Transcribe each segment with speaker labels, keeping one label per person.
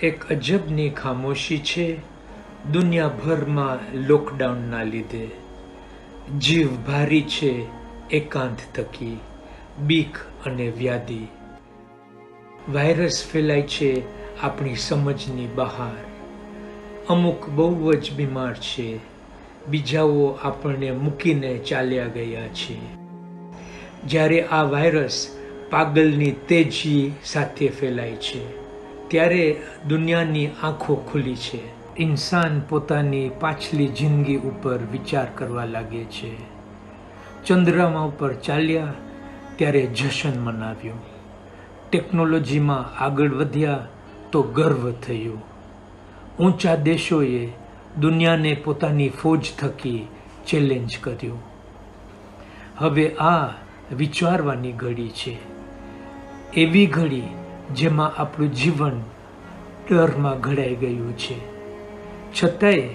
Speaker 1: એક અજબની ખામોશી છે દુનિયાભરમાં લોકડાઉનના લીધે. જીવ ભારી છે એકાંત થકી, બીક અને વ્યાધિ. વાયરસ ફેલાય છે આપણી સમજની બહાર. અમુક બહુ જ બીમાર છે, બીજાઓ આપણને મૂકીને ચાલ્યા ગયા છે. જ્યારે આ વાયરસ પાગલની તેજી સાથે ફેલાય છે ત્યારે દુનિયાની આંખો ખુલી છે. ઇન્સાન પોતાની પાછલી જિંદગી ઉપર વિચાર કરવા લાગે છે. ચંદ્રમા ઉપર ચાલ્યા ત્યારે જશન મનાવ્યું. ટેકનોલોજીમાં આગળ વધ્યા તો ગર્વ થયો. ઊંચા દેશોએ દુનિયાને પોતાની ફોજ થકી ચેલેન્જ કર્યું. હવે આ વિચારવાની ઘડી છે, એવી ઘડી જેમાં આપણું જીવન ડરમાં ઘડાઈ ગયું છે. છતાંય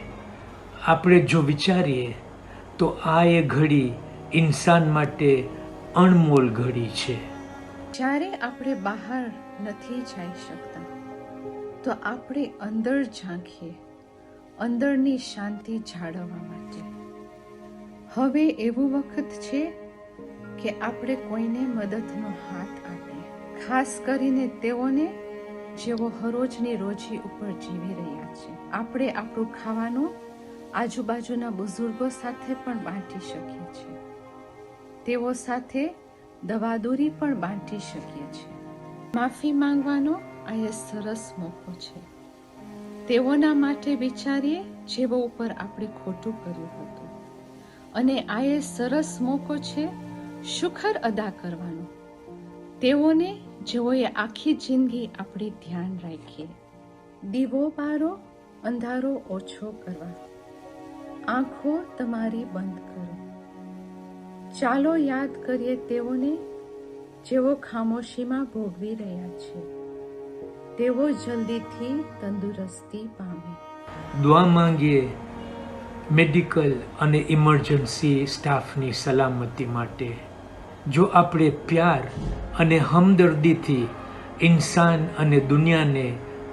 Speaker 1: આપણે જો વિચારીએ તો આ એ ઘડી ઇન્સાન માટે અણમોલ ઘડી છે.
Speaker 2: જ્યારે આપણે બહાર નથી જઈ શકતા તો આપણે અંદર ઝાંખીએ, અંદરની શાંતિ જાળવવા માટે. હવે એવું વખત છે કે આપણે કોઈને મદદનો હાથ આપીએ, ખાસ કરીને તેઓને જેઓ હરોજની રોજી ઉપર જીવી રહ્યા છે. આપણે આપણું ખાવાનું આજુબાજુના બુઝુર્ગો સાથે પણ બાંટી શકીએ છીએ. તેઓ સાથે દવાદોરી પણ બાંટી શકીએ છીએ. માફી માંગવાનો આ એક સરસ મોકો છે. તેઓના માટે વિચારીએ જેઓ ઉપર આપણે ખોટું કર્યું હતું. અને આ એક સરસ મોકો છે શુક્ર અદા કરવાનો તેઓને જેઓએ આખી જિંદગી આપણે ધ્યાન રાખીએ. દીવો બારો, અંધારો ઓછો કરવા. આંખો તમારી બંધ કરો. ચાલો યાદ કરીએ તેઓને જેઓ ખામોશીમાં ભોગવી રહ્યા છે. તેઓ જલ્દીથી તંદુરસ્તી પામે.
Speaker 1: દુઆ માંગીએ મેડિકલ અને ઇમરજન્સી સ્ટાફની સલામતી માટે. જો આપણે પ્યાર અને હમદર્દીથી ઇન્સાન અને દુનિયાને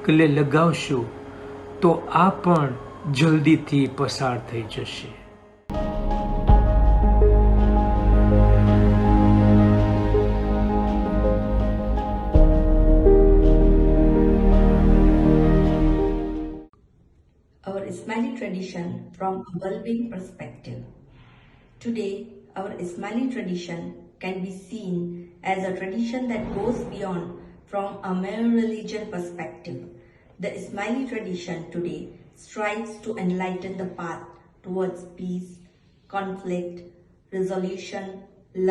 Speaker 1: ગલે લગાવશું તો આ પણ જલ્દીથી પસાર થઈ જશે.
Speaker 3: Our Ismaili tradition from a well-being perspective. Today, our Ismaili tradition can be seen as a tradition that goes beyond from a mere religion perspective. The Ismaili tradition today strives to enlighten the path towards peace, conflict, resolution,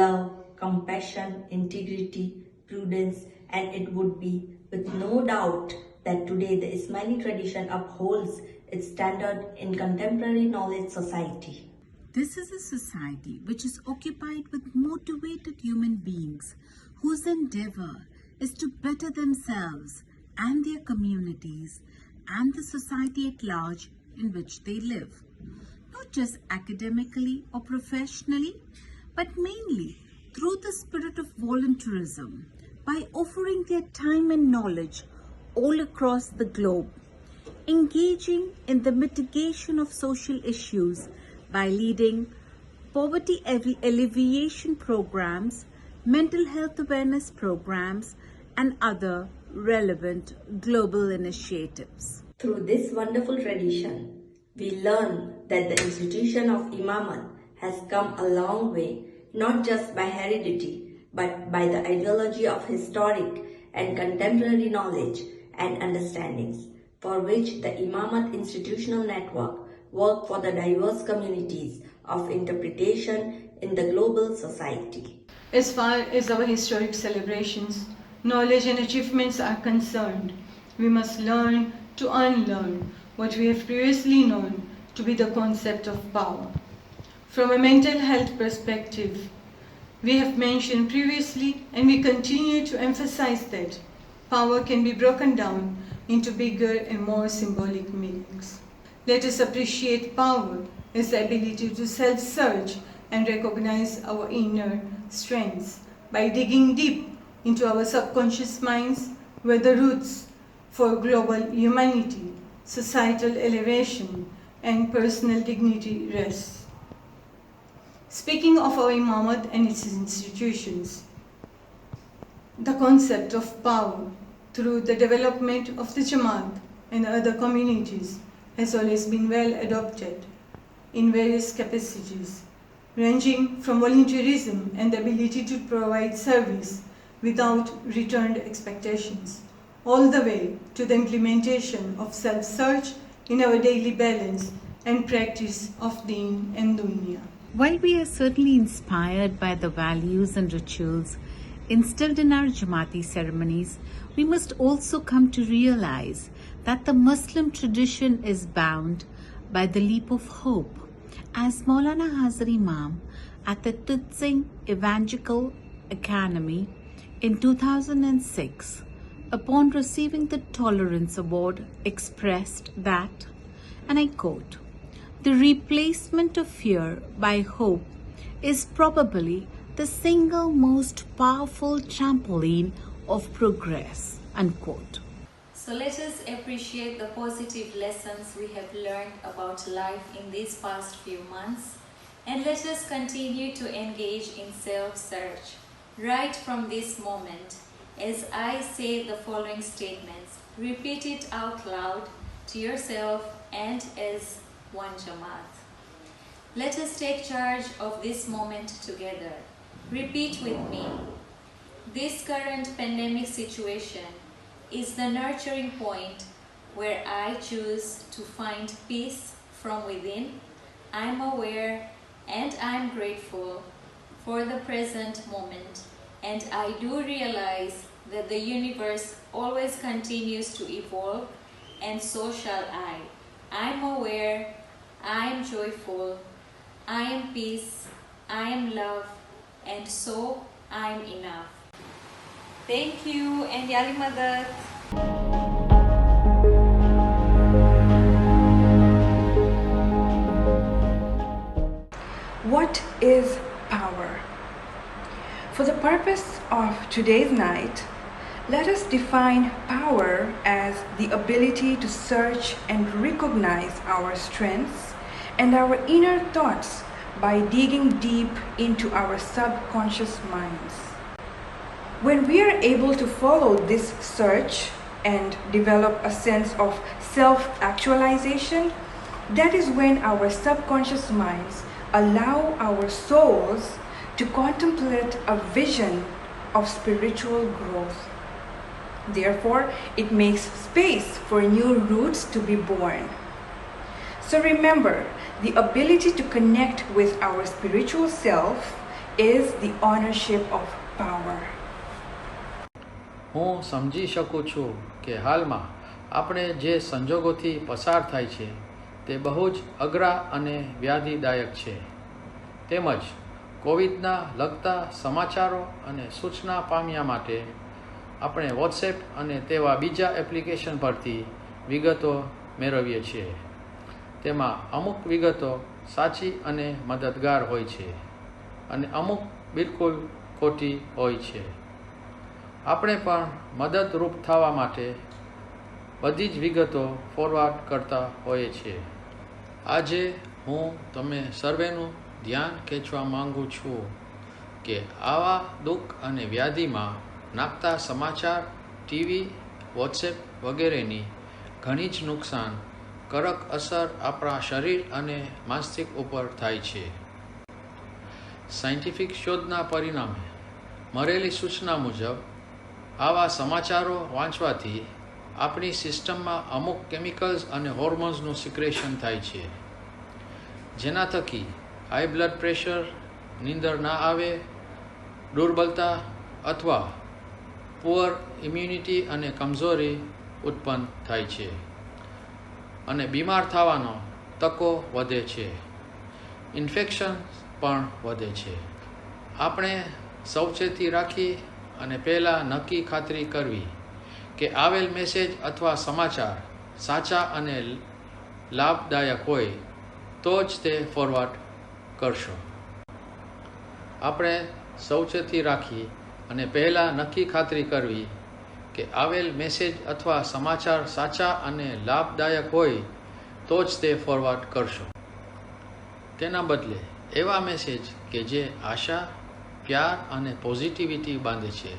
Speaker 3: love, compassion, integrity, prudence, and it would be with no doubt that today the Ismaili tradition upholds its standard in contemporary knowledge society.
Speaker 4: This is a society which is occupied with motivated human beings whose endeavor is to better themselves and their communities and the society at large in which they live, not just academically or professionally, but mainly through the spirit of volunteerism by offering their time and knowledge all across the globe, engaging in the mitigation of social issues by leading poverty alleviation programs, mental health awareness programs, and other relevant global initiatives.
Speaker 3: Through this wonderful tradition, we learn that the institution of Imamat has come a long way, not just by heredity, but by the ideology of historic and contemporary knowledge and understandings, for which the Imamat institutional network work for the diverse communities of interpretation in the global society.
Speaker 5: As far as our historic celebrations, knowledge and achievements are concerned, we must learn to unlearn what we have previously known to be the concept of power. From a mental health perspective, we have mentioned previously and we continue to emphasize that power can be broken down into bigger and more symbolic meanings. Let us appreciate power as the ability to self-search and recognize our inner strengths by digging deep into our subconscious minds where the roots for global humanity, societal elevation, and personal dignity rests. Speaking of our Imamat and its institutions, the concept of power through the development of the Jamaat and other communities has always been well adopted in various capacities, ranging from volunteerism and the ability to provide service without returned expectations, all the way to the implementation of self-search in our daily balance and practice of Deen and Dunya.
Speaker 4: While we are certainly inspired by the values and rituals instilled in our Jamaati ceremonies, we must also come to realize that the Muslim tradition is bound by the leap of hope, as Maulana Hazar Imam at the Tutsing Evangelical Academy in 2006, upon receiving the Tolerance Award, expressed that, and I quote, "The replacement of fear by hope is probably the single most powerful trampoline of progress," unquote.
Speaker 6: So let us appreciate the positive lessons we have learned about life in these past few months, and let us continue to engage in self-search right from this moment. As I say the following statements, repeat it out loud to yourself and as one Jamaat. Let us take charge of this moment together. Repeat with me. This current pandemic situation is the nurturing point where I choose to find peace from within. I'm aware and I'm grateful for the present moment, and I do realize that the universe always continues to evolve, and so shall I. I'm aware, I am joyful, I am peace, I am love, and so I am enough. Thank you, and Yali Madat.
Speaker 7: What is power? For the purpose of today's night, let us define power as the ability to search and recognize our strengths and our inner thoughts by digging deep into our subconscious minds. When we are able to follow this search and develop a sense of self-actualization, that is when our subconscious minds allow our souls to contemplate a vision of spiritual growth. Therefore, it makes space for new roots to be born. So remember, the ability to connect with our spiritual self is the ownership of power.
Speaker 8: હું સમજી શકું છું કે હાલમાં આપણે જે સંજોગોથી પસાર થાય છે તે બહુ જ અઘરા અને વ્યાધિદાયક છે. તેમજ કોવિડના લગતા સમાચારો અને સૂચના પામ્યા માટે આપણે વોટ્સએપ અને તેવા બીજા એપ્લિકેશન પરથી વિગતો મેળવીએ છીએ. તેમાં અમુક વિગતો સાચી અને મદદગાર હોય છે અને અમુક બિલકુલ ખોટી હોય છે. આપણે પણ મદદરૂપ થવા માટે બધી જ વિગતો ફોરવર્ડ કરતા હોઈએ છીએ. આજે હું તમે સર્વેનું ધ્યાન ખેંચવા માંગુ છું કે આવા દુઃખ અને વ્યાધિમાં નાખતા સમાચાર, ટીવી, વોટ્સએપ વગેરેની ઘણી જ નુકસાનકારક અસર આપણા શરીર અને માનસિક ઉપર થાય છે. સાયન્ટિફિક શોધના પરિણામે મળેલી સૂચના મુજબ આવા સમાચારો વાંચવાથી આપણી સિસ્ટમમાં અમુક કેમિકલ્સ અને હોર્મોન્સનું સિક્રેશન થાય છે, જેના થકી હાઈ બ્લડ પ્રેશર, નીંદર ના આવે, દુર્બળતા અથવા પુઅર ઇમ્યુનિટી અને કમજોરી ઉત્પન્ન થાય છે અને બીમાર થવાનો તકો વધે છે. ઇન્ફેક્શન પણ વધે છે. આપણે સાવચેતી રાખી અને પહેલાં નક્કી ખાતરી કરવી કે આવેલ મેસેજ અથવા સમાચાર સાચા અને લાભદાયક હોય તો જ તે ફોરવર્ડ કરશો. આપણે સાવચેતી રાખી અને પહેલાં નક્કી ખાતરી કરવી કે આવેલ મેસેજ અથવા સમાચાર સાચા અને લાભદાયક હોય તો જ તે ફોરવર્ડ કરશો. તેના બદલે એવા મેસેજ કે જે આશા, પ્યાર અને પોઝિટિવિટી બાંધે છે,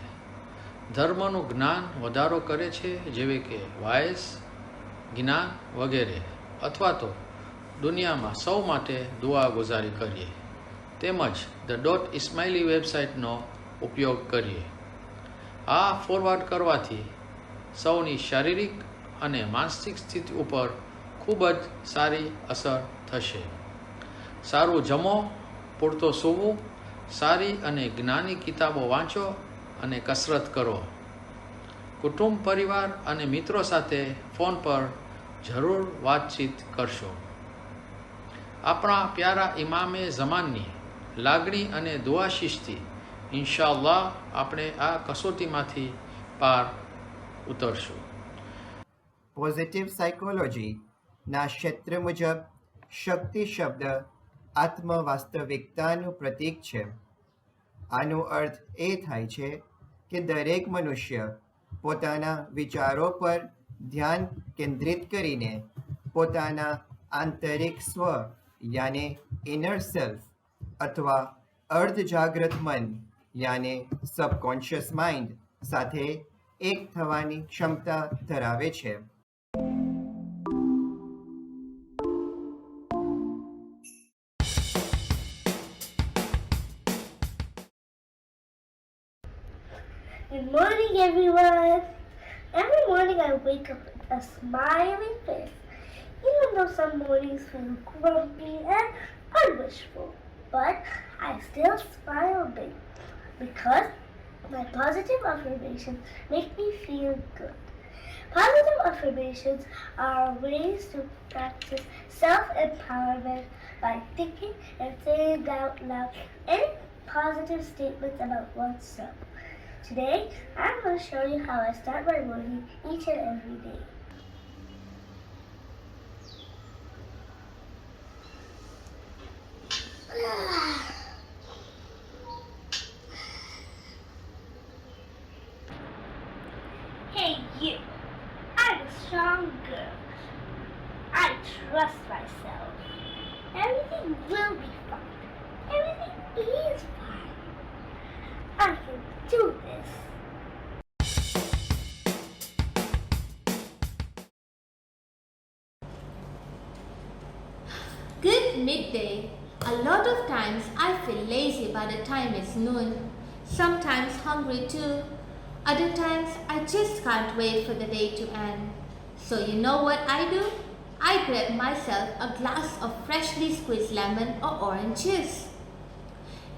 Speaker 8: ધર્મનું જ્ઞાન વધારો કરે છે, જેવી કે વાયસ, જ્ઞાન વગેરે, અથવા તો દુનિયામાં સૌ માટે દુઆ ગુજારી કરીએ, તેમજ ધ .ismaili વેબસાઇટનો ઉપયોગ કરીએ. આ ફોરવર્ડ કરવાથી સૌની શારીરિક અને માનસિક સ્થિતિ ઉપર ખૂબ જ સારી અસર થશે. સારું જમો, પૂરતો સૂવું, સારી અને જ્ઞાની કિતાબો વાંચો અને કસરત કરો. કુટુંબ, પરિવાર અને મિત્રો સાથે ફોન પર જરૂર વાતચીત કરશો. આપણા પ્યારા ઇમામે ઝમાનની લાગણી અને દુઆશીશથી ઇન્શાઅલ્લાહ આપણે આ કસોટીમાંથી પાર ઉતરશું.
Speaker 9: પોઝિટિવ સાયકોલોજીના ક્ષેત્ર મુજબ શક્તિ શબ્દ આત્મવાસ્તવિકતાનું પ્રતીક છે. આનો અર્થ એ થાય છે કે દરેક મનુષ્ય પોતાના વિચારો પર ધ્યાન કેન્દ્રિત કરીને પોતાના આંતરિક સ્વ યાને ઇનર સેલ્ફ અથવા અર્ધજાગ્રત મન યાને સબકોન્શિયસ માઇન્ડ સાથે એક થવાની ક્ષમતા ધરાવે છે.
Speaker 10: Good morning, everyone. Every morning I wake up with a smiling face, even though some mornings feel grumpy and unwishful. But I still smile big because my positive affirmations make me feel good. Positive affirmations are ways to practice self-empowerment by thinking and saying out loud any positive statements about oneself. Today, I'm going to show you how I start my morning each and every day. Hey you, I'm a strong girl. I trust myself. Everything will be fine. Everything is fine. I can do this.
Speaker 11: Good midday. A lot of times I feel lazy by the time it's noon. Sometimes hungry too. Other times I just can't wait for the day to end. So you know what I do? I grab myself a glass of freshly squeezed lemon or orange juice.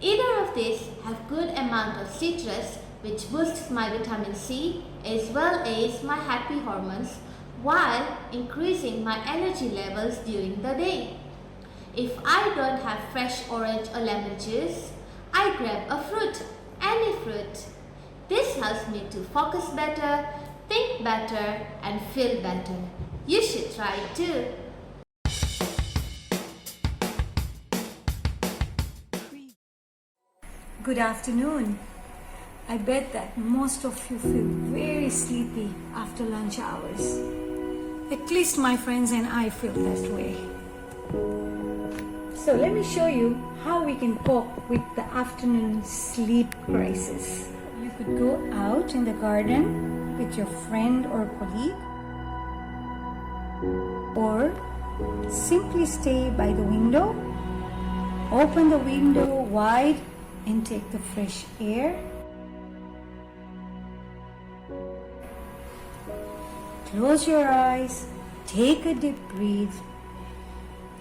Speaker 11: Either of these have good amount of citrus which boosts my vitamin C as well as my happy hormones while increasing my energy levels during the day. If I don't have fresh orange or lemon juice, I grab a fruit, any fruit. This helps me to focus better, think better and feel better. You should try it too.
Speaker 12: Good afternoon. I bet that most of you feel very sleepy after lunch hours. At least my friends and I feel that way. So let me show you how we can cope with the afternoon sleep crisis. You could go out in the garden with your friend or colleague, or simply stay by the window, open the window wide and take the fresh air. Close your eyes, take a deep breath,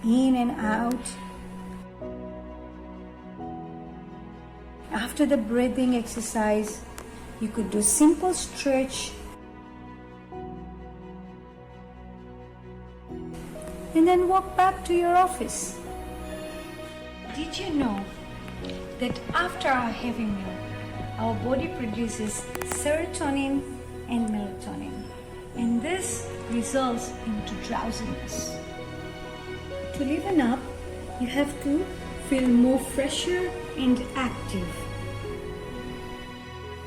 Speaker 12: in and out. After the breathing exercise, you could do simple stretch and then walk back to your office. Did you know that after our heavy meal, our body produces serotonin and melatonin, and this results into drowsiness? To liven up, you have to feel more fresher and active.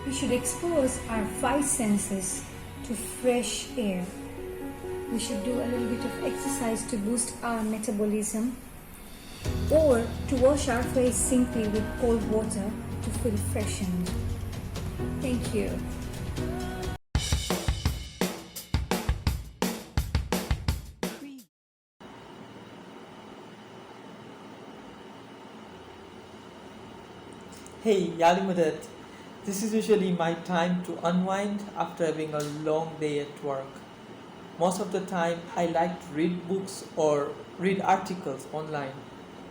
Speaker 12: We should expose our five senses to fresh air. We should do a little bit of exercise to boost our metabolism, or to wash our face simply with cold water to feel freshened. Thank you.
Speaker 13: Hey, Yalimudat. This is usually my time to unwind after having a long day at work. Most of the time, I like to read books or read articles online,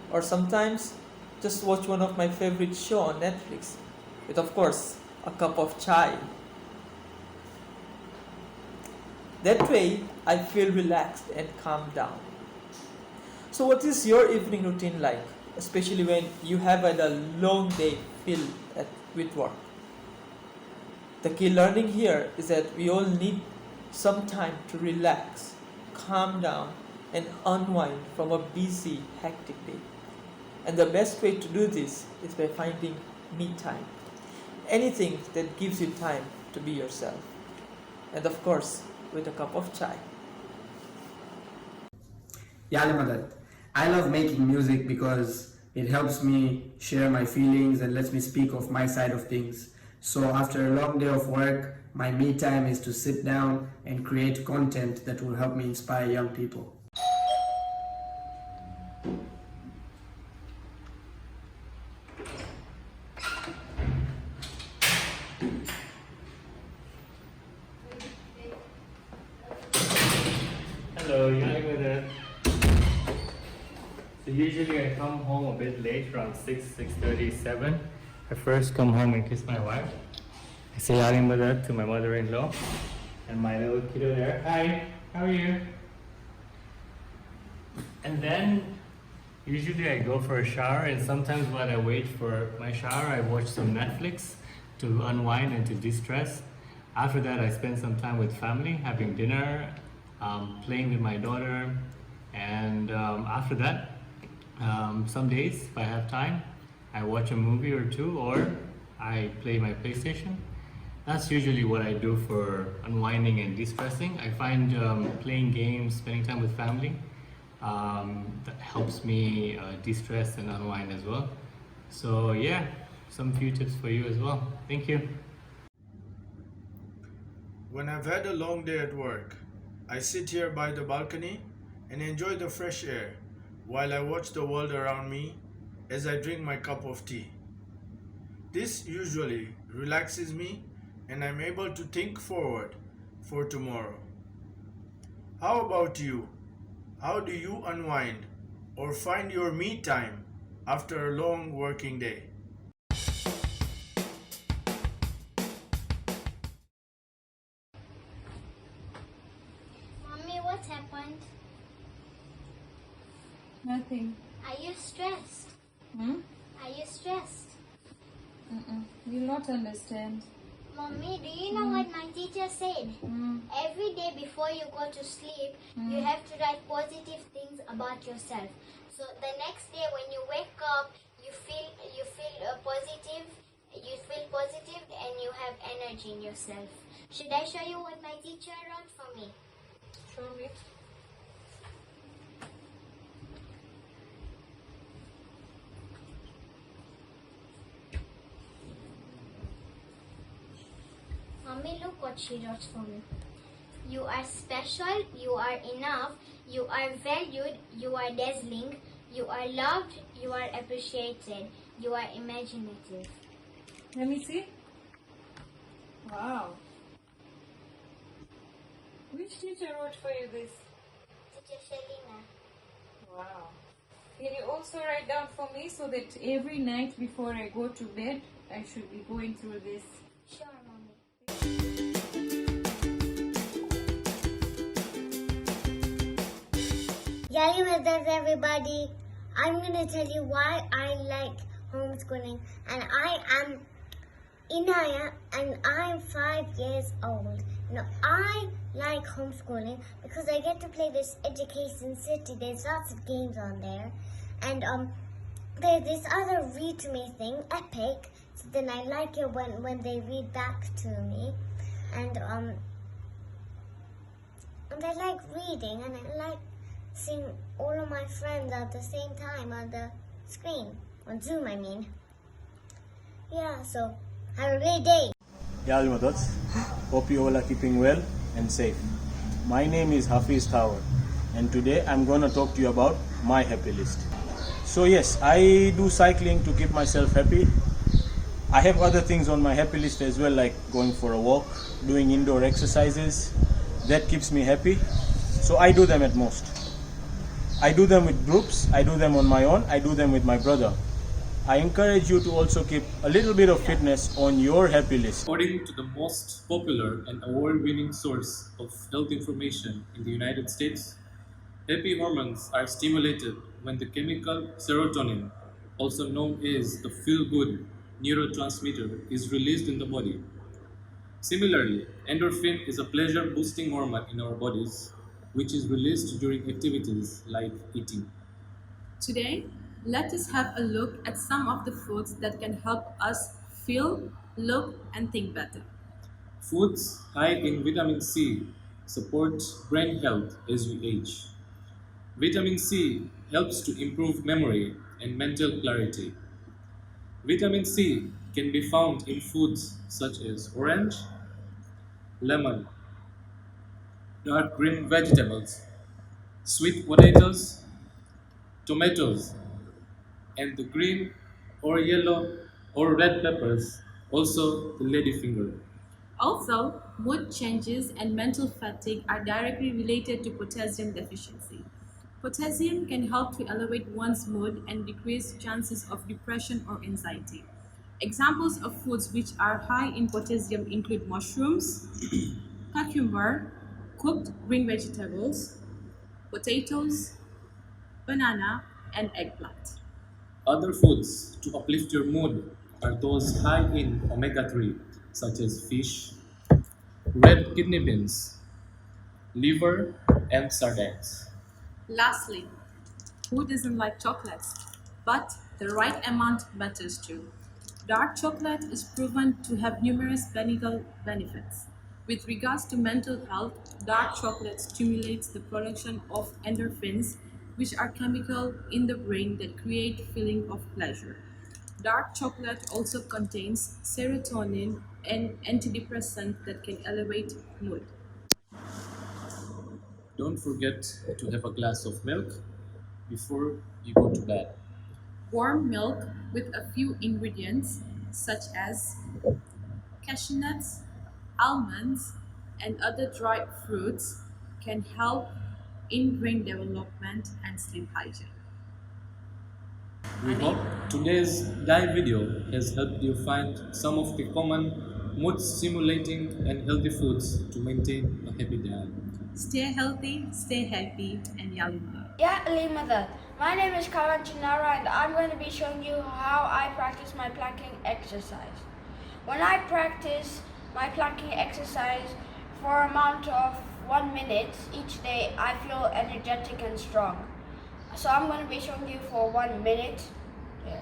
Speaker 13: or sometimes just watch one of my favorite shows on Netflix, with of course a cup of chai. That way, I feel relaxed and calm down. So, what is your evening routine like, especially when you have had a long day filled with work? The key learning here is that we all need some time to relax, calm down, and unwind from a busy, hectic day. And the best way to do this is by finding me time. Anything that gives you time to be yourself. And of course, with a cup of chai.
Speaker 14: Yalimadat. I love making music because it helps me share my feelings and lets me speak of my side of things. So after a long day of work, my me time is to sit down and create content that will help me inspire young people.
Speaker 15: Hello, Yalimadat. So usually I come home a bit late, around 6:37. I first come home and kiss my wife. I say Yalimadat to my mother-in-law and my little kiddo there. Hi, how are you? And then usually I go for a shower, and sometimes while I wait for my shower, I watch some Netflix to unwind and to de-stress. After that, I spend some time with family, having dinner, playing with my daughter, and after that, some days if I have time, I watch a movie or two, or I play my PlayStation. That's usually what I do for unwinding and de-stressing. I find playing games, spending time with family, that helps me de-stress and unwind as well. So yeah, some few tips for you as well. Thank you.
Speaker 16: When I've had a long day at work, I sit here by the balcony and enjoy the fresh air while I watch the world around me as I drink my cup of tea. This usually relaxes me and I'm able to think forward for tomorrow. How about you? How do you unwind or find your me time after a long working day?
Speaker 10: Mommy, what happened?
Speaker 2: Nothing.
Speaker 10: Are you stressed? Are you stressed?
Speaker 2: You'll not understand.
Speaker 10: Mommy, do you know what my teacher said? Every day before you go to sleep, you have to write positive things about yourself. So the next day when you wake up, you feel positive. You feel positive and you have energy in yourself. Should I show you what my teacher wrote for me?
Speaker 2: Show me.
Speaker 10: Mommy, look what she wrote for me. You are special, you are enough, you are valued, you are dazzling, you are loved, you are appreciated, you are imaginative.
Speaker 2: Let me see. Wow. Which teacher wrote for you this?
Speaker 10: Teacher Selina.
Speaker 2: Wow. Can you also write down for me so that every night before I go to bed, I should be going through this?
Speaker 10: Sure, Mommy. Yali Brothers, everybody. I'm going to tell you why I like homeschooling. And I am Inaya and I'm 5 years old. Now, I like homeschooling because I get to play this Education City. There's lots of games on there. And there's this other read to me thing, Epic, So then I like it when they read back to me, and I like reading, and I like seeing all of my friends at the same time on the screen, on Zoom I mean. Yeah, so have a great day.
Speaker 17: Yeah, Almadots. Hope you all are keeping well and safe. My name is Hafiz Tower, and today I'm going to talk to you about my happy list. So yes, I do cycling to keep myself happy. I have other things on my happy list as well, like going for a walk, doing indoor exercises. That keeps me happy. So I do them at most. I do them with groups, I do them on my own, I do them with my brother. I encourage you to also keep a little bit of fitness on your happy list.
Speaker 18: According to the most popular and award-winning source of health information in the United States, happy hormones are stimulated when the chemical serotonin, also known as the feel-good neurotransmitter, is released in the body. Similarly, endorphin is a pleasure-boosting hormone in our bodies, which is released during activities like eating.
Speaker 19: Today, let us have a look at some of the foods that can help us feel, look, and think better.
Speaker 18: Foods high in vitamin C support brain health as we age. Vitamin C helps to improve memory and mental clarity. Vitamin C can be found in foods such as orange, lemon, dark green vegetables, sweet potatoes, tomatoes, and the green or yellow or red peppers, also the ladyfinger.
Speaker 19: Also, mood changes and mental fatigue are directly related to potassium deficiency. Potassium can help to elevate one's mood and decrease chances of depression or anxiety. Examples of foods which are high in potassium include mushrooms, cucumber, cooked green vegetables, potatoes, banana, and eggplant.
Speaker 18: Other foods to uplift your mood are those high in omega-3, such as fish, red kidney beans, liver, and sardines.
Speaker 19: Lastly, who doesn't like chocolates? But the right amount matters too. Dark chocolate is proven to have numerous medical benefits. With regards to mental health, dark chocolate stimulates the production of endorphins, which are chemicals in the brain that create a feeling of pleasure. Dark chocolate also contains serotonin, an antidepressant that can elevate mood.
Speaker 18: Don't forget to have a glass of milk before you go to bed.
Speaker 19: Warm milk with a few ingredients such as cashew nuts, almonds, and other dried fruits can help in brain development and sleep hygiene.
Speaker 18: We hope today's dive video has helped you find some of the common mood-stimulating and healthy foods to maintain a happy diet.
Speaker 19: Stay healthy, stay happy, and yalima.
Speaker 20: Yeah, Mother. My name is Karan Chinara and I'm going to be showing you how I practice my planking exercise. When I practice my planking exercise for an amount of 1 minute each day, I feel energetic and strong. So I'm going to be showing you for 1 minute. Yeah.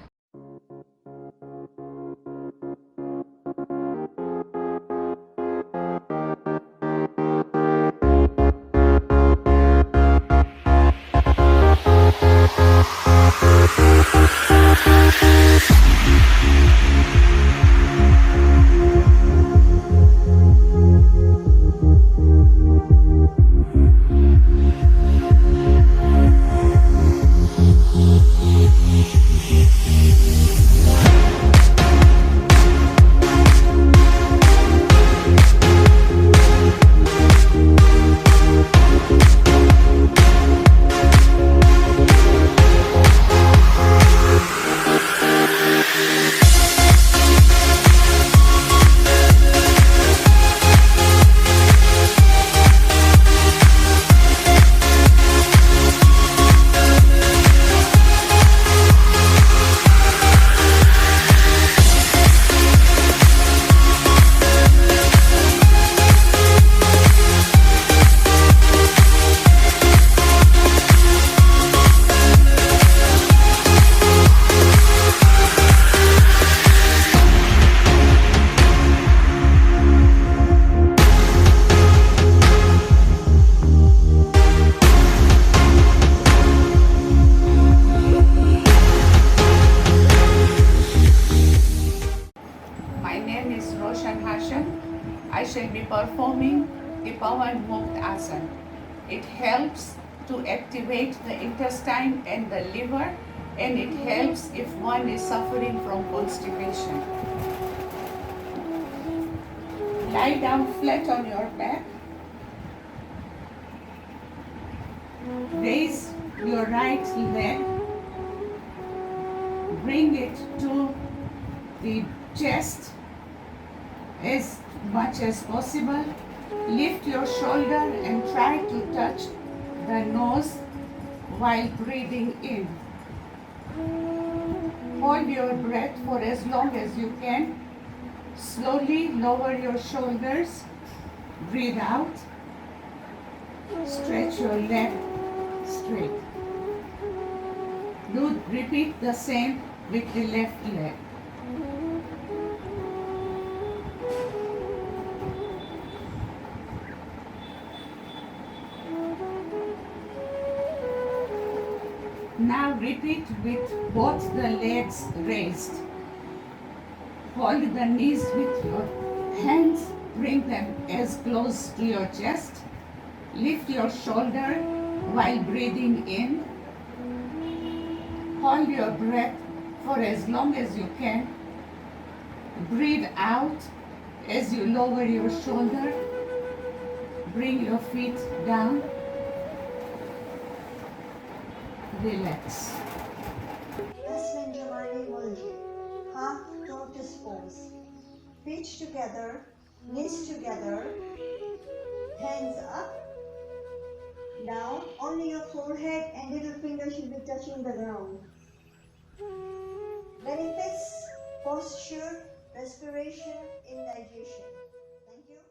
Speaker 21: one-walked asana. It helps to activate the intestine and the liver, and it helps if one is suffering from constipation. Lie down flat on your back. Raise your right leg. Bring it to the chest as much as possible. Lift your shoulder and try to touch the nose while breathing in. Hold your breath for as long as you can. Slowly lower your shoulders. Breathe out. Stretch your leg straight. Repeat the same with the left leg. Now repeat with both the legs raised. Hold the knees with your hands, bring them as close to your chest. Lift your shoulder while breathing in. Hold your breath for as long as you can. Breathe out as you lower your shoulder. Bring your feet down. Relax.
Speaker 22: Aspen Jamani Mulji, half tortoise pose. Feet together, knees together, hands up, down. Only your forehead and little finger should be touching the ground. Benefits, posture, respiration, indigestion. Thank you.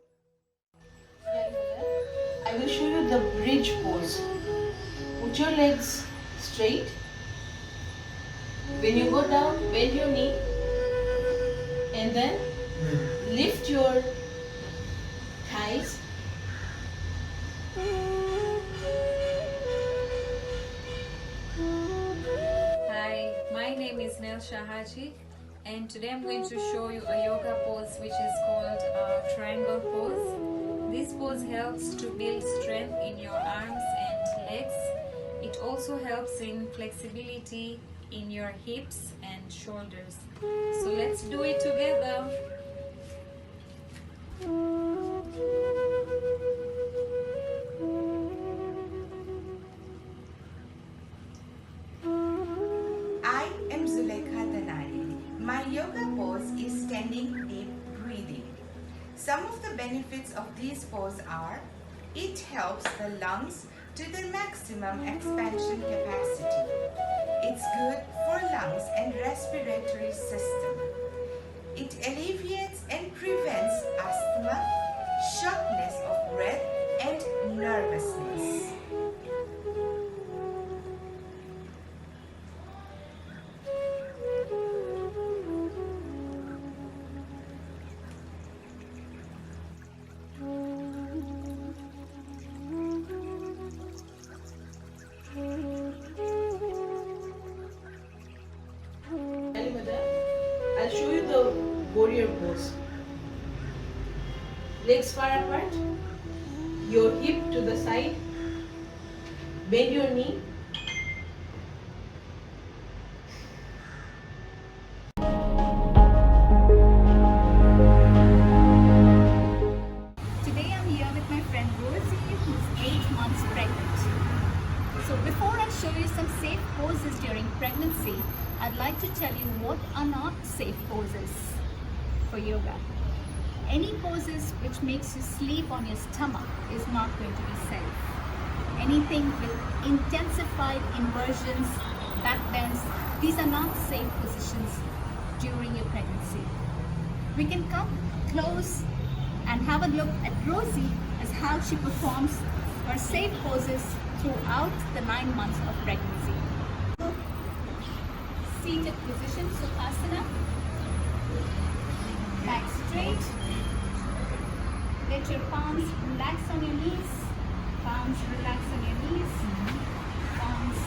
Speaker 21: I will show you the bridge pose. Put your legs straight. When you go down, bend your knee and then lift your thighs.
Speaker 6: Hi, my name is Nel Shahaji, and today I'm going to show you a yoga pose which is called triangle pose. This pose helps to build strength in your arms and legs. It also helps in flexibility in your hips and shoulders. So let's do it together.
Speaker 23: I am Zulekha Danari. My yoga pose is standing deep breathing. Some of the benefits of this pose are: it helps the lungs to the maximum expansion capacity. It's good for lungs and respiratory system. It alleviates and prevents asthma, shortness of breath, and nervousness.
Speaker 21: I'll show you the warrior pose. Legs far apart, your hip to the side, bend your knee.
Speaker 24: Today I'm here with my friend Rosie, who's 8 months pregnant. So before I show you some safe poses during pregnancy, I'd like to tell you what are not safe poses for yoga. Any poses which makes you sleep on your stomach is not going to be safe. Anything with intensified inversions, back bends, these are not safe positions during your pregnancy. We can come close and have a look at Rosie as how she performs her safe poses throughout the 9 months of pregnancy. Seated position, Sukhasana. Back straight. Let your palms relax on your knees. Palms relax on your knees. Palms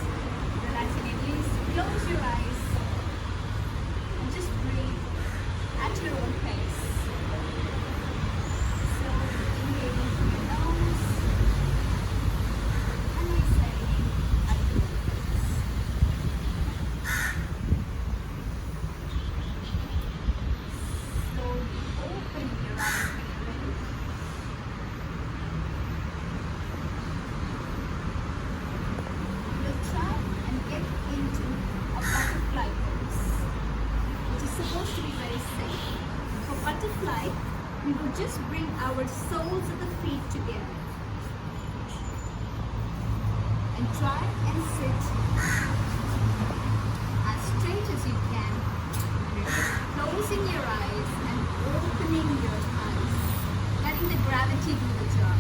Speaker 24: relax on your knees. Close your eyes. And just breathe at your own pace. So inhale into your nose. just bring our soles of the feet together. And try and sit as straight as you can, closing your eyes and opening your eyes, letting the gravity do the job.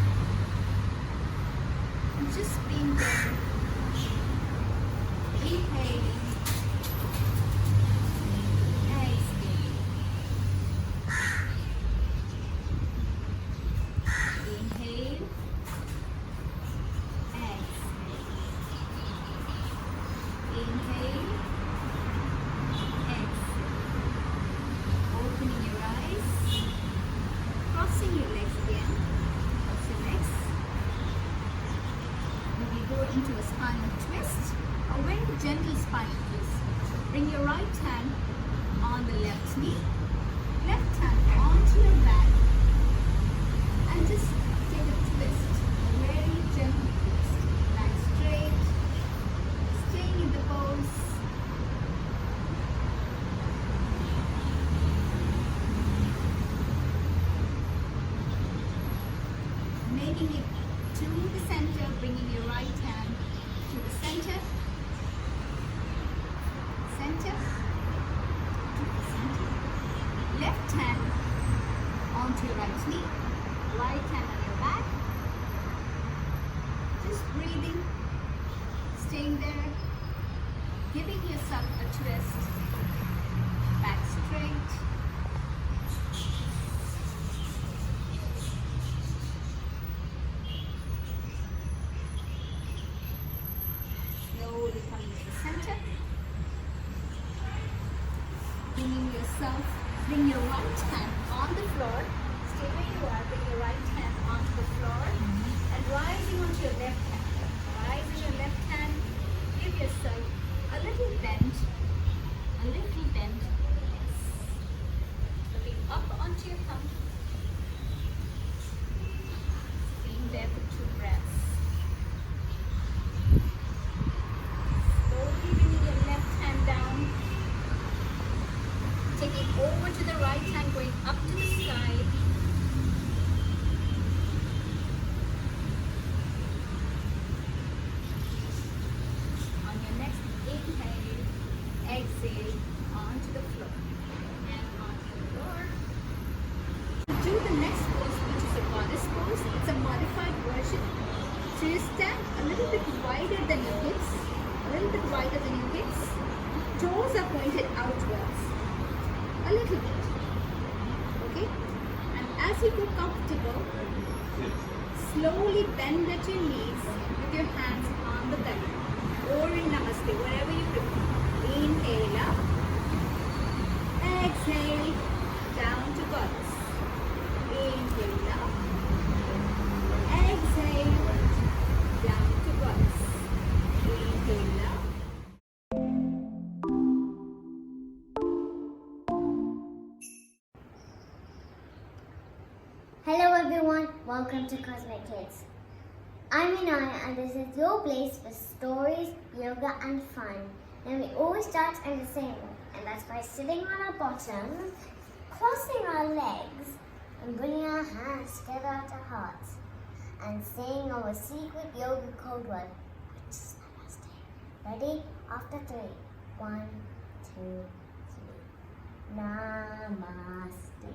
Speaker 24: And just being there. Inhaling. Exhaling. Inhale. Inhale, exhale. Opening your eyes, crossing your legs again. Cross your legs. Maybe go into a spinal twist, a very gentle spinal twist. Bring your right hand on the left knee, left hand onto your back, and just take a twist, a very gentle twist. Back straight. Staying in the pose. Making it to the center, bringing your right hand to the center. Center. To the center. Left hand onto your right knee. Right hand on your back. Just breathing. Staying there. Giving yourself a twist, back straight, slowly coming to the center, bring your right hand on the floor, stay where you are, bring your right hand onto the floor, and rising onto your left hand, rising your left hand, give yourself a little bend, yes. Looking up onto your thumb, being there for 2 breaths. Slowly bringing your left hand down, taking over to the right hand, going up to the sky. On your next inhale, exhale onto the floor and onto the floor. Do the next pose, which is a goddess pose. It's a modified version. So you stand a little bit wider than your hips, Toes are pointed outwards, a little bit. Okay? And as you go comfortable, slowly bend at your knees with your hands on the belly or in Namaste, wherever you prefer. Inhale up. Exhale down to goddess. Inhale up. Exhale down to goddess. Inhale up.
Speaker 10: Hello everyone, welcome to Cosmic Kids. I'm Inaya and this is your place for stories, yoga and fun. And we always start in the same way, and that's by sitting on our bottom, crossing our legs and bringing our hands together at our hearts and saying our secret yoga code word, which is Namaste. Ready? After 3. 1, 2, 3. Namaste.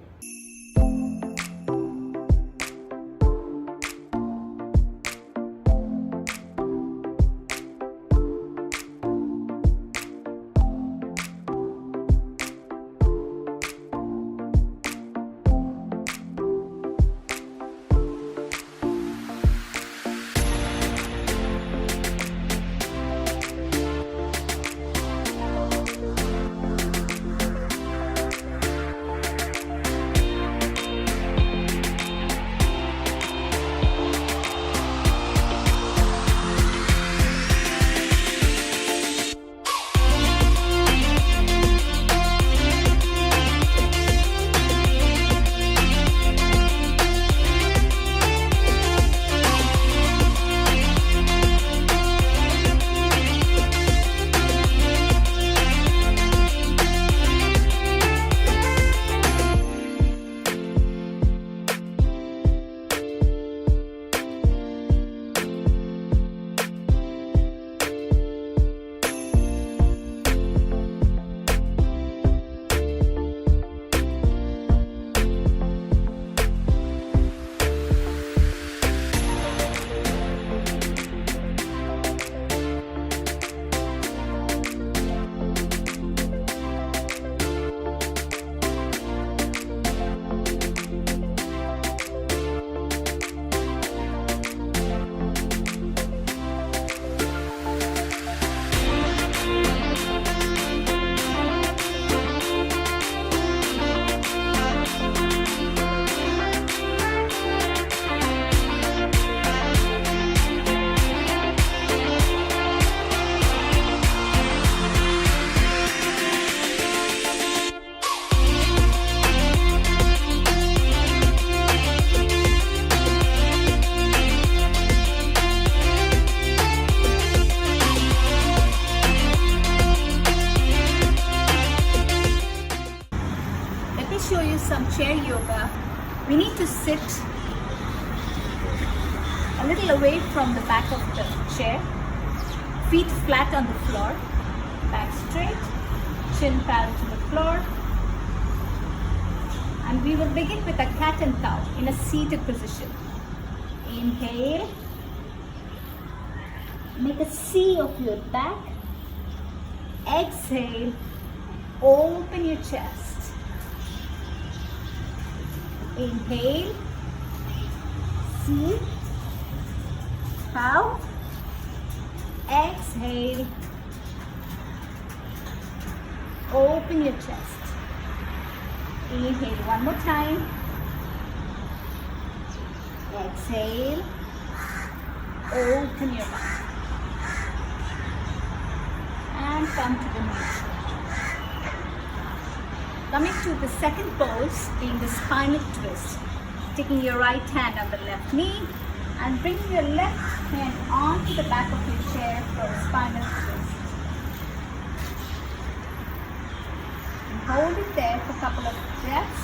Speaker 24: some chair yoga, we need to sit a little away from the back of the chair, feet flat on the floor, back straight, chin parallel to the floor. And we will begin with a cat and cow in a seated position. Inhale. Make a C of your back. Exhale. Open your chest. Inhale. C. Cow. Exhale. Open your chest. Inhale one more time. Exhale. Open your mouth. And come to the knees. Coming to the second pose, being the spinal twist. Taking your right hand on the left knee and bringing your left hand onto the back of your chair for a spinal twist. And hold it there for a couple of breaths.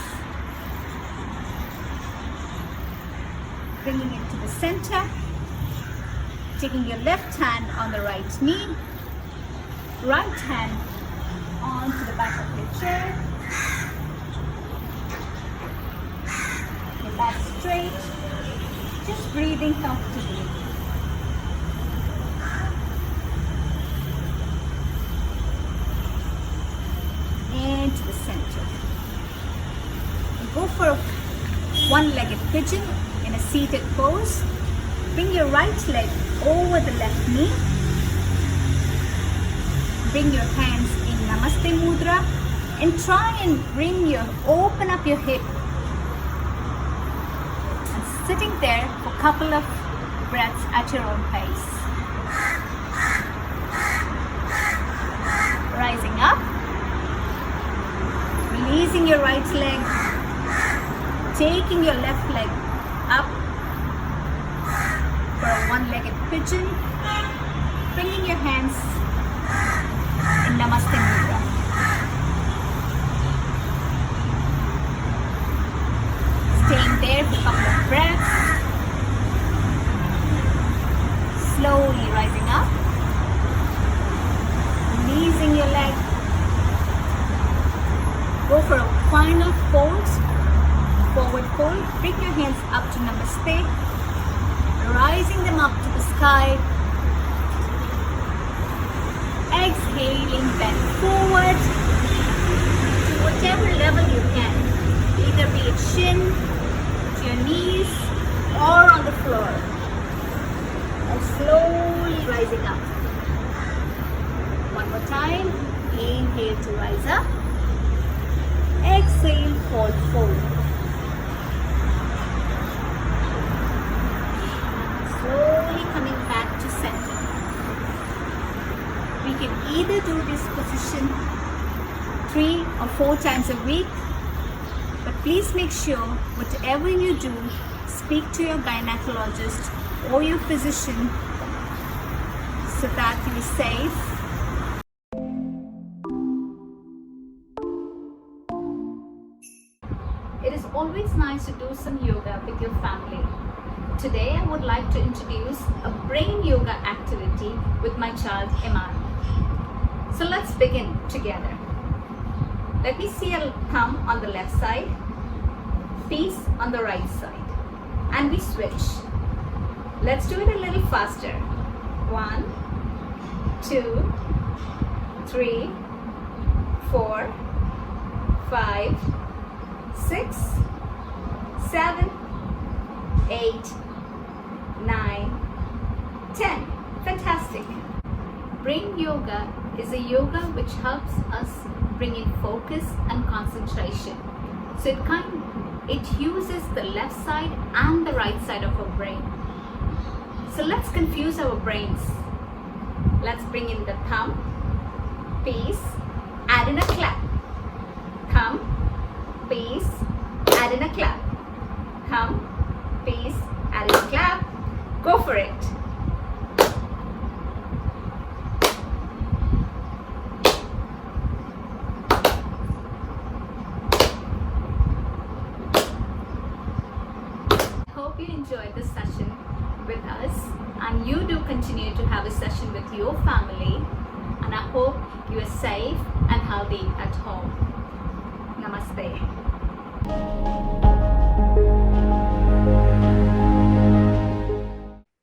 Speaker 24: Bringing it to the center. Taking your left hand on the right knee. Right hand onto the back of your chair. Your back straight. Just breathing comfortably. And to the center. And go for a one-legged pigeon in a seated pose. Bring your right leg over the left knee. Bring your hands in Namaste Mudra and try and open up your hip. And sitting there for a couple of breaths at your own pace. Rising up. Releasing your right leg. Taking your left leg up for a one-legged pigeon. Bringing your hands in Namaste Mudra. Staying there for a couple of breaths. Slowly rising up. Releasing your leg. Go for a final fold. Forward fold. Bring your hands up to Namaste. Rising them up to the sky. Exhaling, bend forward to whatever level you can, either be it shin, to your knees, or on the floor. And slowly rising up. One more time. Inhale to rise up. Exhale, fold forward. Slowly coming back to center. We can either do this position 3 or 4 times a week, but please make sure whatever you do, speak to your gynecologist or your physician so that you're safe. It is always nice to do some yoga with your family. Today I would like to introduce a brain yoga activity with my child Iman. So let's begin together. Let me see a thumb on the left side, peace on the right side, and we switch. Let's do it a little faster. 1, 2, 3, 4, 5, 6, 7, 8, 9, 10. Fantastic. Brain yoga is a yoga which helps us bring in focus and concentration. So it uses the left side and the right side of our brain. So let's confuse our brains. Let's bring in the thumb, peace, add in a clap. Thumb, peace, add in a clap. Thumb, peace, add in a clap. Go for it. enjoyed this session with us, and you do continue to have a session with your family, and I hope you are safe and healthy at home. Namaste.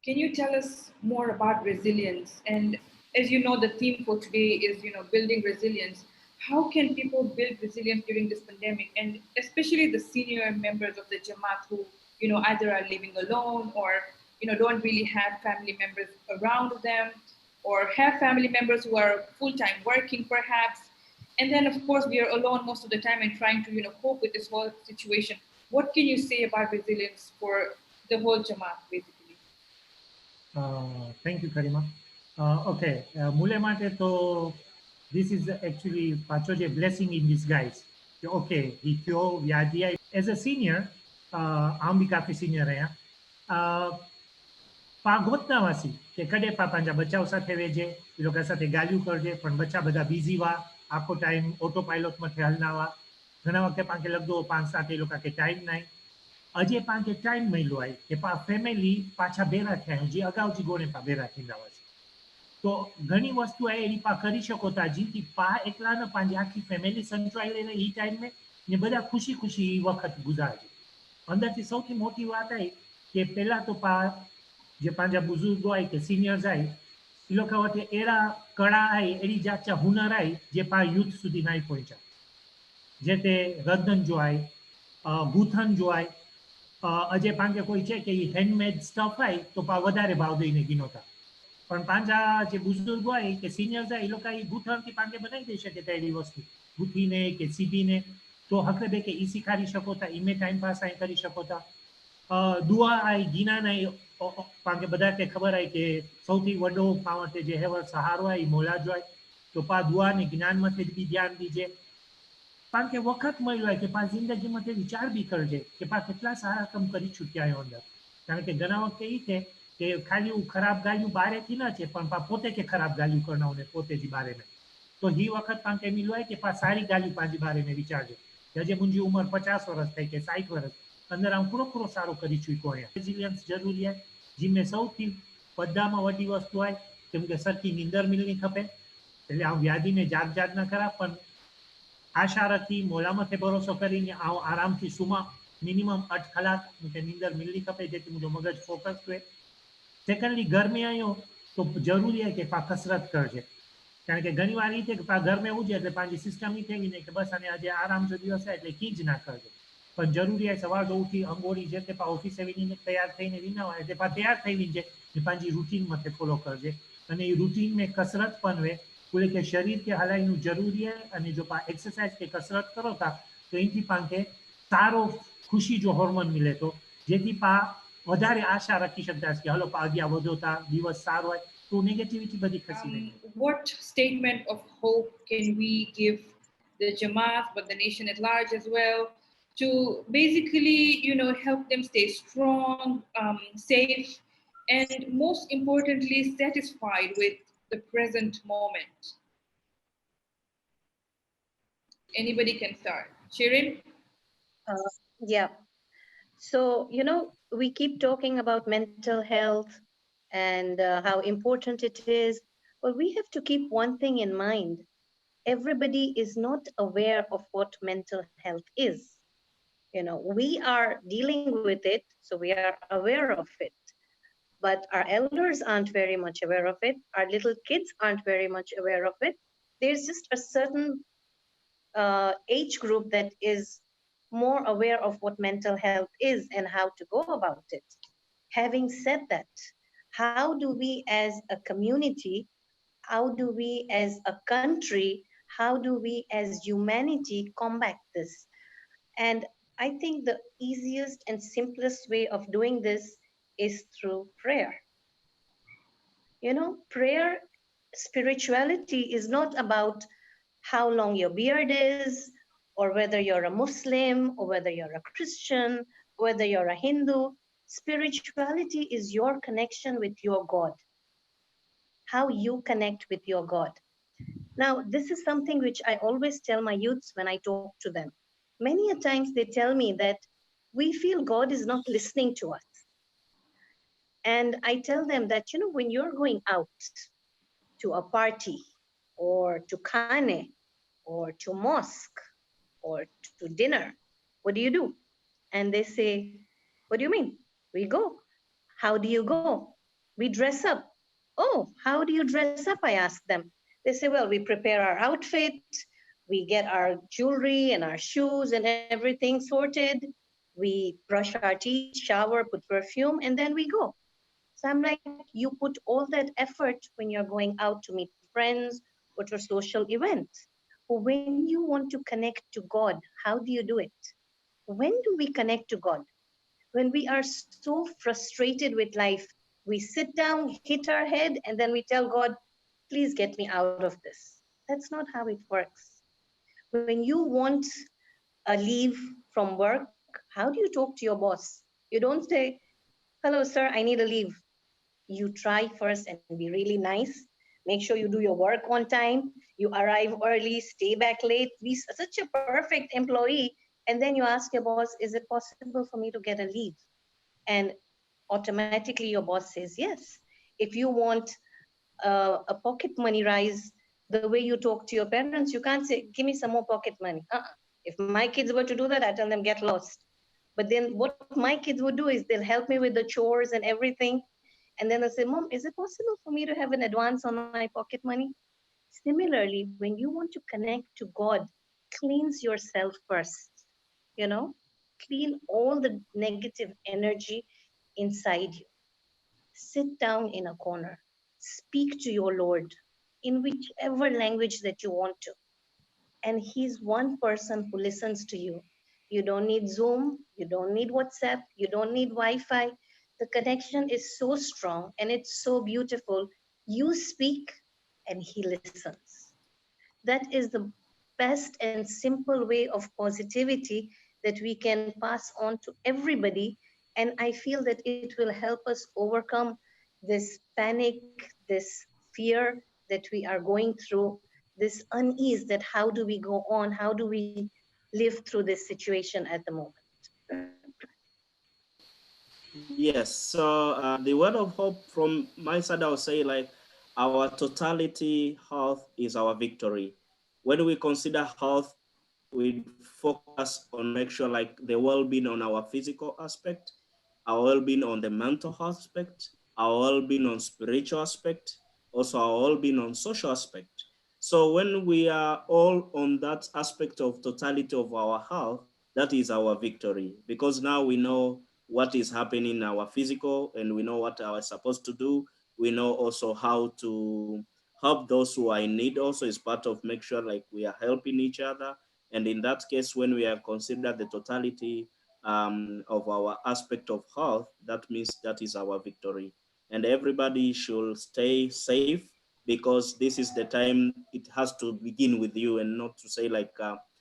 Speaker 7: Can you tell us more about resilience? And as you know, the theme for today is, building resilience. How can people build resilience during this pandemic? And especially the senior members of the Jamaat who, either are living alone or, don't really have family members around them, or have family members who are full-time working perhaps. And then of course we are alone most of the time and trying to, cope with this whole situation. What can you say about resilience for the whole Jamaat basically?
Speaker 1: Thank you, Karima. Okay, મુલે માટે તો this is actually પાછો જે blessing in disguise. Okay, he થયો વ્યાધિ આવી. As a senior, આમ બી કાફી senior રહ્યા. પા ગોતનાવાસી કે કડે પા પાંજા બચ્ચાઓ સાથે વેજે એ લોકો સાથે ગાલ્યું કરજે પણ બચ્ચા બધા બિઝી વા આખો ટાઈમ ઓટો પાયલોટ માં હલનાવા ઘણા વખતે પાંકે લગતો 5-7 એ લોકો કે ટાઈમ નહીં અજે પાંકે ટાઈમ મળ્યો હોય કે પા ફેમિલી પાછા ભેરા થયા જે અગાઉથી ગોણે પા ભેરા થીંदा हुआसीं તો ઘણી વસ્તુ એ એની પા કરી શકો તા જેથી પા એકલા ન પાંજી આખી ફેમિલી સંચવાઈ રહે એ ટાઈમ में ને બધા ખુશી ખુશી એ વખત ગુજારજે અંદરથી સૌથી મોટી વાત એ કે પહેલા તો પા જે પાંજા બુઝુર્ગો આય કે સિનિયર્સ આય એ લોકો વચ્ચે એરા કળા આય એડી જાચા હુનર આય જે પા યુથ સુધી નહીં પહોંચ્યા જે તે રદન જો આય ગૂથન જો આય અજે પાંકે કોઈ છે કે હેન્ડમેડ સ્ટફ આય તો પા વધારે ભાવ દઈને ગીનોતા પણ પાંજા જે બુઝુર્ગો આય કે સિનિયર્સ આય એ લોકો એ ગૂથણથી પાંકે બનાવી દઈ શકે તેડી વસ્તુ ગૂથીને કે સીધીને તો હકડે કે ઈ શીખાડી શકો તા ઈમે ટાઈમ પાસ આય કરી શકો તા દુઆ આય ગીના આય પાંકે બધા કે ખબર આય કે સૌથી વડો પાવતે જે હેવર સહારો આય મોલા જો આય તો પા દુઆ ને જ્ઞાન મથે બી ધ્યાન દીજે પાંકે વખત મળ્યો હોય કે પા જિંદગી મથે વિચાર બી કરજે કે પા કેટલા સારા કામ કરી છૂટ્યા હોય અંદર કારણ કે ઘણા વખતે એ છે કે ખાલી ખરાબ ગાલ્યું બારેથી ન છે પણ પા પોતે કે ખરાબ ગાલ્યું કરનાવ ને પોતે જ બારે में તો ही વખત પાંકે મિલ્યો હોય કે પા સારી ગાલ્યું પાંજી બારે में વિચારજે કે જે મુંજી ઉંમર 50 વર્ષ થઈ કે 60 વર્ષ અંદર આમ પૂરો સારો કરી ચૂક્યો હોય રેઝિલિયન્સ જરૂરી है जिनमें સૌથી બધામાં વડી વસ્તુ હોય કેમ કે સરખી નીંદર મિલની ખપે એટલે આ વ્યાધિને જાગ ન કરા પણ આશા રાખી મોલા મથે ભરોસો કરીને આરામથી સુમા મિનિમમ 8 કલાક કે નીંદર મિલની ખપે જેથી મુજો મગજ ફોકસ હોય સેકન્ડલી ઘર में आयो तो जरूरी है कि पा कसरत करजे कारण के घनी वार थे कि पा घर में हुजे એટલે પાંજી સિસ્ટમ ઈ થઈ ને કે બસ આને આજે આરામ જો દિવસ છે એટલે કીજ ના કરજો પણ જરૂરી है સવાર જો ઉઠી અંગોળી જે તે પા ઓફિસે વિનીને તૈયાર થઈને વિના હોય એટલે પા તૈયાર થઈ વિંજે ને પાંજી રૂટીન મથે ફોલો કરજે અને એ રૂટીન में कसरत पण वे बोले કે શરીર કે હલાઈનું જરૂરી है અને જો પા एक्सरसाइज કે कसरत કરો તા તો એથી પાંકે સારો ખુશી જો હોર્મોન મિલે તો જેથી પા વધારે આશા રાખી શકતા કે હલો પા આગિયા વધો તા દિવસ સારો હોય તો નેગેટિવિટી બધી ખસી રહી
Speaker 7: What statement of hope can we give the Jamaat, but the nation at large as well, to basically, help them stay strong, safe, and most importantly, satisfied with the present moment? Anybody can start. Shirin?
Speaker 3: Yeah. So, we keep talking about mental health and how important it is, but we have to keep one thing in mind. Everybody is not aware of what mental health is. We are dealing with it, so we are aware of it. But our elders aren't very much aware of it. Our little kids aren't very much aware of it. There's just a certain age group that is more aware of what mental health is and how to go about it. Having said that, how do we as a community, how do we as a country, how do we as humanity combat this? And I think the easiest and simplest way of doing this is through prayer. Prayer, spirituality is not about how long your beard is, or whether you're a Muslim, or whether you're a Christian, whether you're a Hindu. Spirituality is your connection with your God, how you connect with your God. Now, this is something which I always tell my youths when I talk to them. Many a times they tell me that we feel God is not listening to us. And I tell them that, when you're going out to a party or to Kane or to mosque or to dinner, what do? And they say, what do you mean? We go. How do you go? We dress up. Oh, how do you dress up? I ask them. They say, well, we prepare our outfit, we get our jewelry and our shoes and everything sorted, we brush our teeth, shower, put perfume, and then we go. So I'm like, you put all that effort when you're going out to meet friends or to a social event. When you want to connect to God, how do you do it? When do we connect to God? When we are so frustrated with life, we sit down, hit our head, and then we tell God, please get me out of this. That's not how it works. When you want a leave from work, how do you talk to your boss? You don't say, hello, sir, I need a leave. You try first and be really nice. Make sure you do your work on time. You arrive early, stay back late, be such a perfect employee. And then you ask your boss, is it possible for me to get a leave? And automatically your boss says yes. If you want a pocket money rise, the way you talk to your parents, you can't say, give me some more pocket money. If my kids were to do that, I tell them, get lost. But then what my kids would do is they'll help me with the chores and everything. And then they'll say, Mom, is it possible for me to have an advance on my pocket money? Similarly, when you want to connect to God, cleanse yourself first, you know, clean all the negative energy inside you. Sit down in a corner, speak to your Lord in whichever language that you want to. And He's one person who listens to you. You don't need Zoom, you don't need WhatsApp, you don't need Wi Fi. The connection is so strong and it's so beautiful. You speak and He listens. That is the best and simple way of positivity that we can pass on to everybody. And I feel that it will help us overcome this panic, this fear that we are going through, this unease that how do we go on, how do we live through this situation at the moment.
Speaker 4: Yes, so the word of hope from my side, I would say like our totality health is our victory. When we consider health, we focus on make sure like the well-being on our physical aspect, our well-being on the mental aspect, our well-being on spiritual aspect, also our well-being on social aspect. So when we are all on that aspect of totality of our health, that is our victory because now we know what is happening in our physical and we know what we are supposed to do. We know also how to help those who are in need also is part of make sure like we are helping each other. And in that case, when we have considered the totality of our aspect of health, that means that is our victory. And everybody should stay safe because this is the time it has to begin with you and not to say like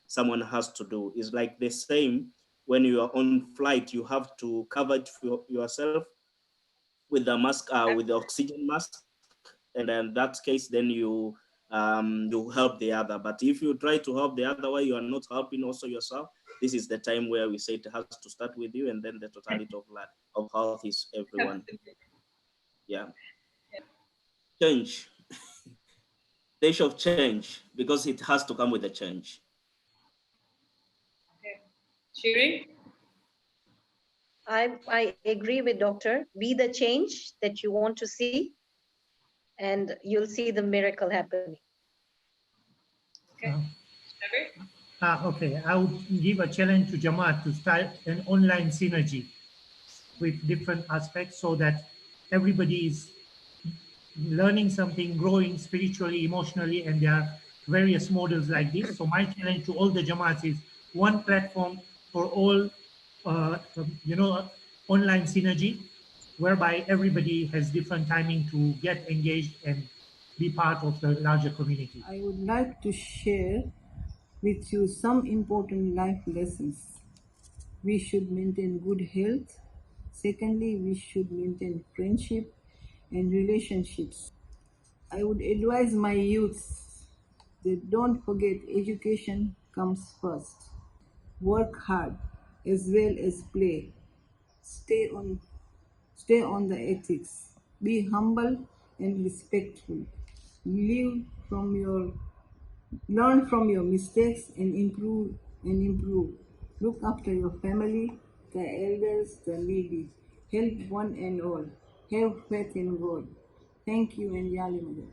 Speaker 4: someone has to do. It's like the same when you are on flight, you have to cover it for yourself with the mask, with the oxygen mask, and in that case, then you help the other. But if you try to help the other way, you are not helping also yourself. This is the time where we say it has to start with you, and then the totality of life of health is everyone. Yeah, change. They should change because it has to come with a change.
Speaker 5: Shiri?
Speaker 3: I agree with Doctor. Be the change that you want to see, and you'll see the miracle happening.
Speaker 5: Okay.
Speaker 1: Okay, I would give a challenge to Jamaat to start an online synergy with different aspects so that everybody is learning something, growing spiritually, emotionally, and there are various models like this. So my challenge to all the Jamaats is one platform for all, online synergy, whereby everybody has different timing to get engaged and be part of the larger community.
Speaker 8: I would like to share with you some important life lessons. We should maintain good health. Secondly, we should maintain friendship and relationships. I would advise my youth that don't forget education comes first. Work hard as well as play. Stay on Stay on the ethics. Be humble and respectful. Live from your Learn from your mistakes and improve. Look after your family, the elders, the needy. Help one and all. Have faith in God. Thank you and Yali Mother.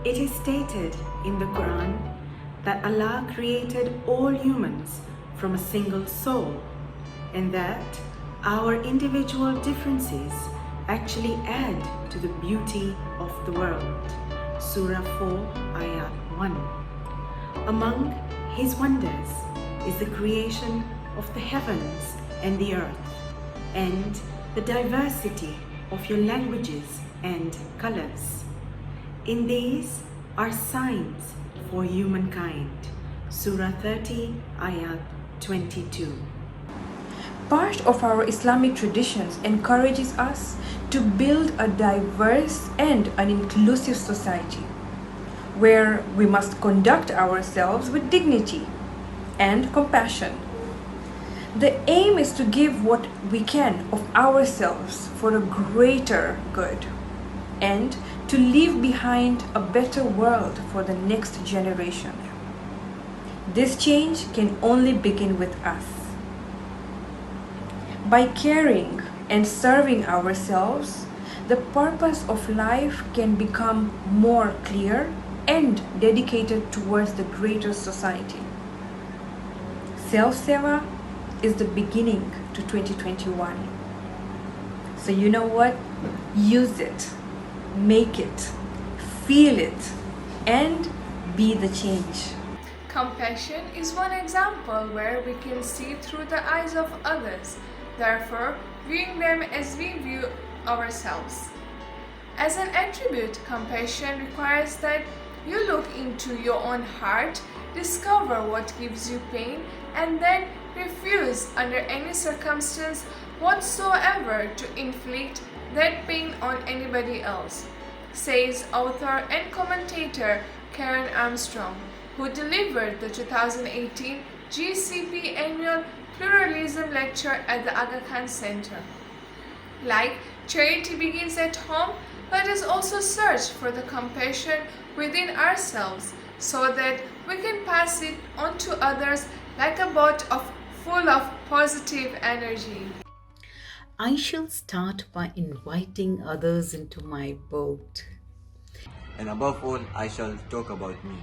Speaker 5: It is stated in the Quran that Allah created all humans from a single soul and that our individual differences actually add to the beauty of the world. Surah 4, Ayat 1. Among His wonders is the creation of the heavens and the earth and the diversity of your languages and colors. In these are signs for humankind. Surah 30, Ayat 22.
Speaker 7: Part of our Islamic traditions encourages us to build a diverse and an inclusive society where we must conduct ourselves with dignity and compassion. The aim is to give what we can of ourselves for a greater good and to leave behind a better world for the next generation. This change can only begin with us. By caring and serving ourselves, the purpose of life can become more clear and dedicated towards the greater society. Self-seva is the beginning to 2021. So you know what? Use it. Make it, feel it, and be the change.
Speaker 9: Compassion is one example where we can see through the eyes of others, therefore viewing them as we view ourselves. As an attribute, compassion requires that you look into your own heart, discover what gives you pain, and then refuse under any circumstance whatsoever to inflict that pain on anybody else, says author and commentator Karen Armstrong, who delivered the 2018 GCP Annual Pluralism Lecture at the Aga Khan Center. Like charity begins at home, let us also search for the compassion within ourselves so that we can pass it on to others like a boat full of positive energy.
Speaker 11: I shall start by inviting others into my boat.
Speaker 12: And above all, I shall talk about me.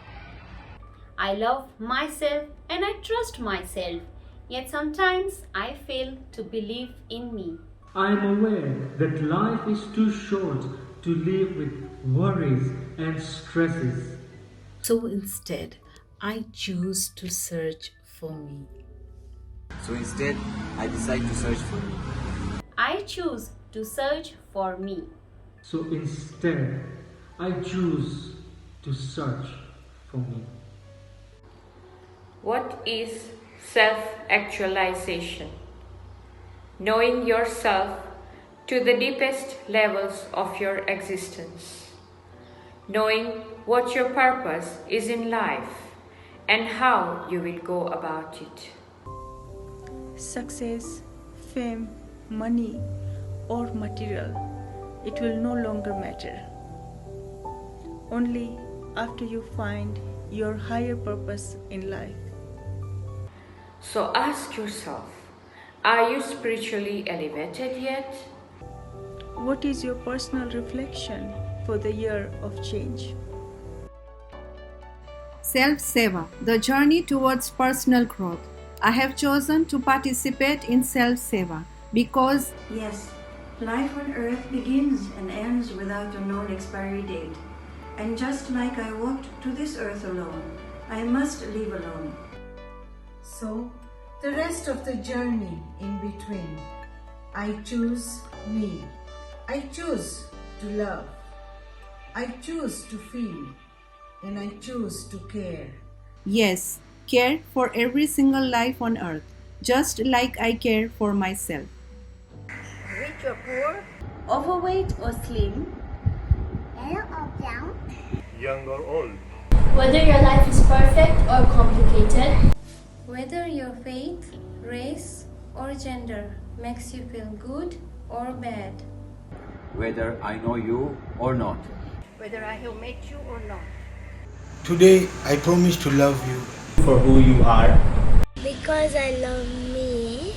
Speaker 25: I love myself and I trust myself, yet sometimes I fail to believe in me.
Speaker 26: I am aware that life is too short to live with worries and stresses.
Speaker 11: So instead, I choose to search for me.
Speaker 12: So instead, I decide to search for me.
Speaker 25: I choose to search for me.
Speaker 26: So instead, I choose to search for me.
Speaker 27: What is self-actualization? Knowing yourself to the deepest levels of your existence. Knowing what your purpose is in life and how you will go about it.
Speaker 7: Success, fame, money, or material, it will no longer matter. Only after you find your higher purpose in life.
Speaker 27: So ask yourself, are you spiritually elevated yet?
Speaker 7: What is your personal reflection for the year of change?
Speaker 28: Self-seva, the journey towards personal growth.
Speaker 2: I have chosen to participate in self-seva because
Speaker 13: yes, life on earth begins and ends without a known expiry date. And just like I walked to this earth alone, I must leave alone.
Speaker 14: So, the rest of the journey in between, I choose me. I choose to love. I choose to feel. And I choose to care.
Speaker 2: yes, care for every single life on earth, just like I care for myself.
Speaker 13: Rich or poor, overweight or slim,
Speaker 10: Yellow or brown,
Speaker 15: young or old,
Speaker 16: whether your life is perfect or complicated,
Speaker 17: whether your faith, race, or gender makes you feel good or bad,
Speaker 18: whether I know you or not,
Speaker 13: whether I have met you or not.
Speaker 28: Today, I promise to love you
Speaker 4: for who you are.
Speaker 10: because I love me.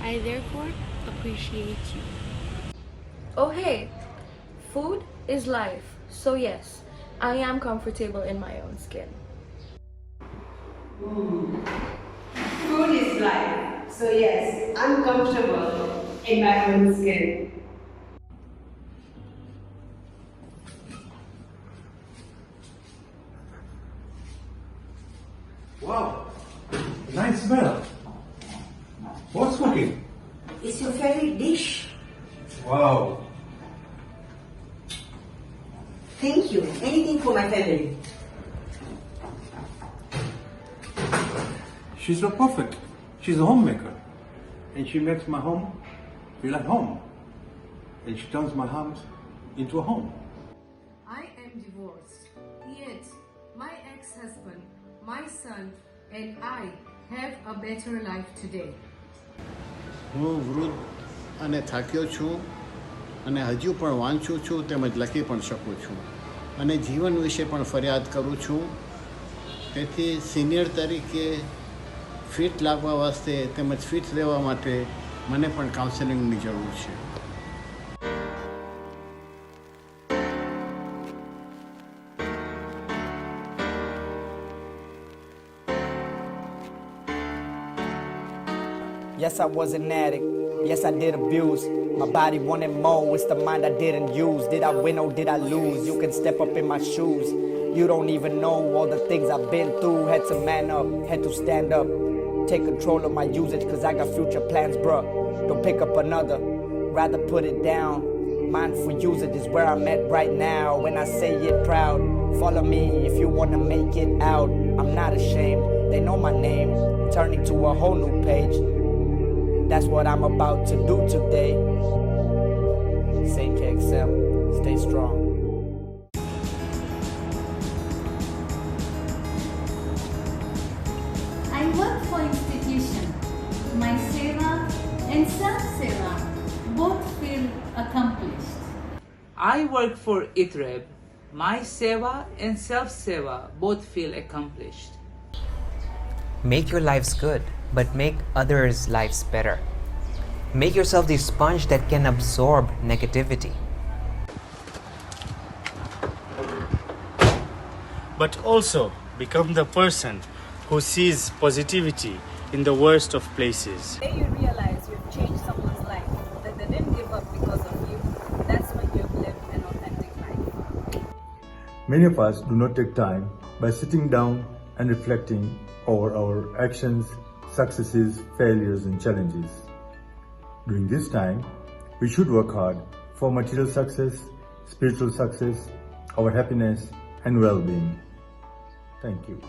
Speaker 17: I therefore appreciate you.
Speaker 29: Oh hey, food is life, so yes, I am comfortable in my own skin.
Speaker 30: Food is life, so yes, I'm comfortable in my own skin.
Speaker 15: wow, nice smell. What's cooking?
Speaker 13: It's your favorite dish.
Speaker 15: Wow.
Speaker 13: Thank you. Anything for my family.
Speaker 15: She's not perfect. She's a homemaker. And she makes my home feel at home. And she turns my house into a home.
Speaker 30: I am divorced, yet my ex-husband, my son, and I have a better life today.
Speaker 31: હું વૃદ્ધ અને થાક્યો છું અને હજુ પણ વાંચું છું તેમજ લખી પણ શકું છું અને જીવન વિશે પણ ફરિયાદ કરું છું તેથી સિનિયર તરીકે ફિટ લાગવા વાસ્તે તેમજ ફિટ રહેવા માટે મને પણ કાઉન્સેલિંગની જરૂર છે.
Speaker 32: Yes, I was an addict. Yes, I did abuse. My body wanted more. It's the mind I didn't use. Did I win or did I lose? You can step up in my shoes. You don't even know all the things I've been through. Had to man up, had to stand up. Take control of my usage, cause I got future plans, bruh. Don't pick up another, rather put it down. Mindful usage is where I'm at right now. When I say it proud, follow me if you wanna make it out. I'm not ashamed, they know my name. Turning to a whole new page. That's what I'm about to do today. Say KXM, stay strong.
Speaker 33: I work for institution. My seva and self-seva both feel accomplished.
Speaker 34: I work for ITREB. My seva and self-seva both feel accomplished.
Speaker 35: Make your lives good, but make others' lives better. Make yourself the sponge that can absorb negativity.
Speaker 36: But also become the person who sees positivity in the worst of places.
Speaker 37: The day you realize you've changed someone's life, that they didn't give up because of you, that's when you've lived an authentic life.
Speaker 38: Many of us do not take time by sitting down and reflecting over our actions, successes, failures, and challenges. During this time, we should work hard for material success, spiritual success, our happiness, and well-being. Thank you.